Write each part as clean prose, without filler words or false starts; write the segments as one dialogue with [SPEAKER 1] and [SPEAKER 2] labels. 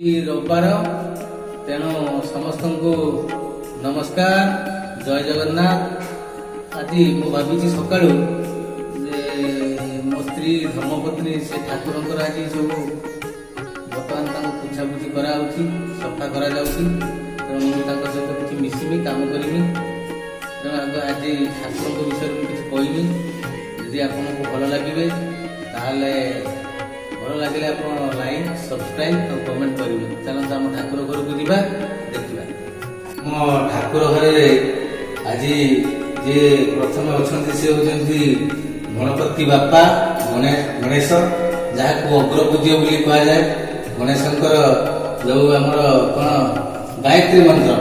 [SPEAKER 1] रविवार तेणु समस्त को नमस्कार जय जगन्नाथ। आज मु भावी सका मो स्त्री धर्मपत्नी से ठाकुर आज सब बर्तमान पुछापुछी करा सफा कर सहित किसी मिसमी कम करी तेणु आज ठाकुर विषय में किसी कहनी यदि आपको भल लगे ताहले भल लगे आप लाइक सब्सक्राइब और कमेंट करेंगे। चलते आम ठाकुर घर को जा देखा मो ठाकुर घर आज जे प्रथम अच्छा सी होती गणपति बापा गणेश जहाँ को अग्रपूज्य बोली कह जाए। गणेशंकर जो आमर कौन गायत्री मंत्र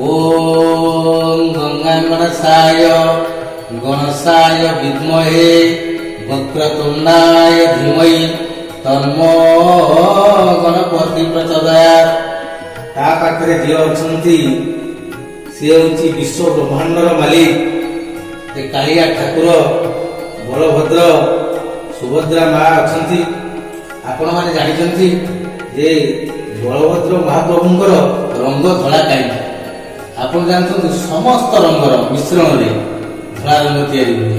[SPEAKER 1] ओम गंगा गणेशाय गणेशाय विद्महे वक्रतुंडाय धीमहि तन्नो गणपति प्रचोदयात्। ता पाखरे जे अछंती से होची विश्व ब्रह्मांडर मालिक जे कालिया ठाकुर बलभद्र सुभद्रा माँ अछंती। आपण माने जानिछंती जे बलभद्र महाप्रभुंकर रंग धला काई आपण जानछंती समस्त रंगर मिश्रण रे धला रंग तैयारी हुए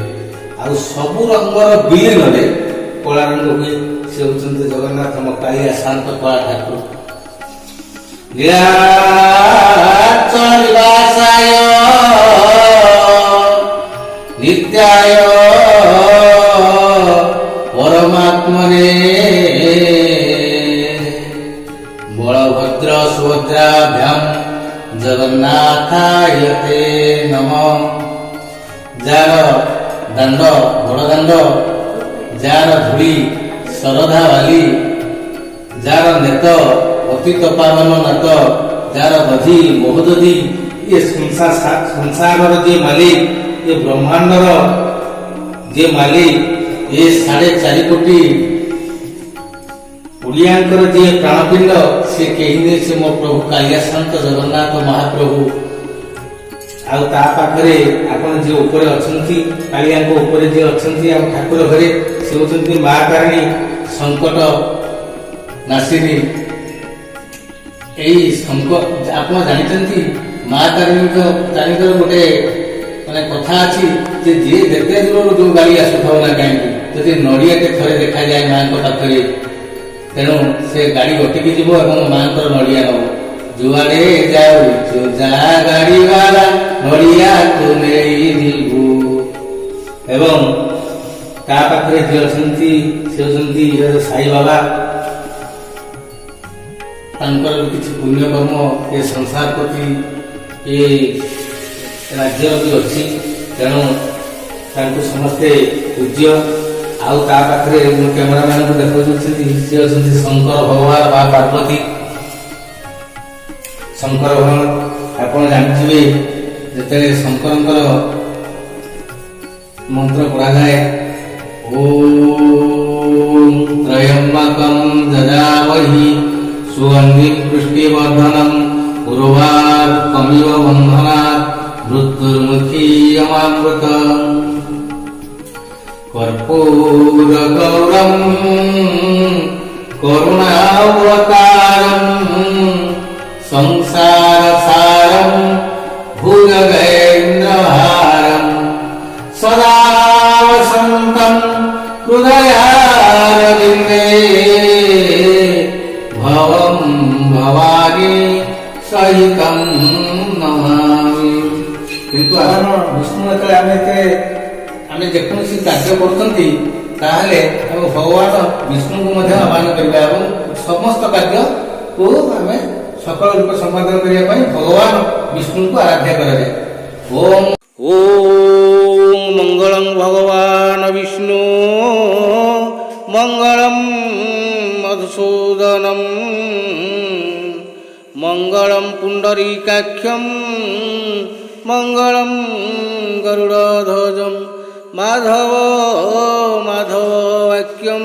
[SPEAKER 1] आ सबु रंगर विलीन रे कला रंग हुए। से होचंती जगन्नाथ कालिया शांत कला ठाकुर। नीलाचल निवासाय नित्याय परमात्मने बलभद्र सुभद्राभ्याम जगन्नाथाय ते नमः। जार दंड बड़ दंड जार धूली शरधा वाली जार नेत अतीत पावन नात जार दधी बहुदधी ये संसार जे मालिक ये ब्रह्मांडर जे मालिक ये 4.5 कोटी ओडियांकर जे प्राणपिंड से कहीं से मो प्रभु कालिया शांत जगन्नाथ महाप्रभु आउ ता पाखरे आपण जे ऊपर अछंती कालिया को ऊपर जे अछंती आ ठाकुर घरे से होचंती मां कारणी संकट नासिनी। एई संकट आपण जानिचंती मां कारणी तो जानिकर गोटे माने कथा अछि जे देते दूर जो गाड़ी आसुथाव ना काई जदि नड़िया के थरे देखा जाए मां को पाखरे तेणु से गाड़ी अटकी जीव और मां को नड़िया नब जुआड़े जाऊ जो जा गाड़ी वाला नड़िया को नहीं जीवु एवं ता पाखरे जे अछंती से अछंती साई बाबा तांकर किछि पुण्य कर्म ये संसार प्रति ये राज्य भी अच्छी तेणु तांको समस्ते पूज्य। आउ ता पाखरे कैमरा मैन को देखौछंती से अछंती शंकर भगवान बा पार्वती। शंकर भगवान आपण जानथिबे जते शंकरंकर मंत्र पढ़ा जाए ओम त्रयंबकं ददामहि सुगंधिं पुष्टिवर्धनम् उर्वारुकमिव बन्धनात् मृत्युर्मुखीयमामृतम् कर्पूरगौरं करुणावतारम् संसारसारं भुजगेन्द्रहारं सदा वसन्तं हृदयारविन्दे भवं भवानी सहितं नमामि। किंतु विष्णु आमे जेकोसी कार्य करते भगवान विष्णु को आह्वान करवा समस्त कार्य को आम सकल रूप संपादन करने भगवान विष्णु को आराध्य कराए। ओम ओम मंगलम भगवान विष्णु मंगलम मधुसूदनम मंगलम पुंडरीकाक्षम मंगलम गरुड़ध्वजम माधव माधव वाक्यम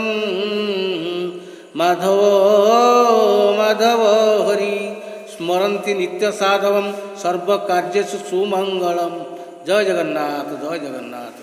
[SPEAKER 1] माधव माधव हरि स्मरन्ति नित्य साधवम सर्व कार्येषु सुमंगलम। जय जगन्नाथ जय जगन्नाथ।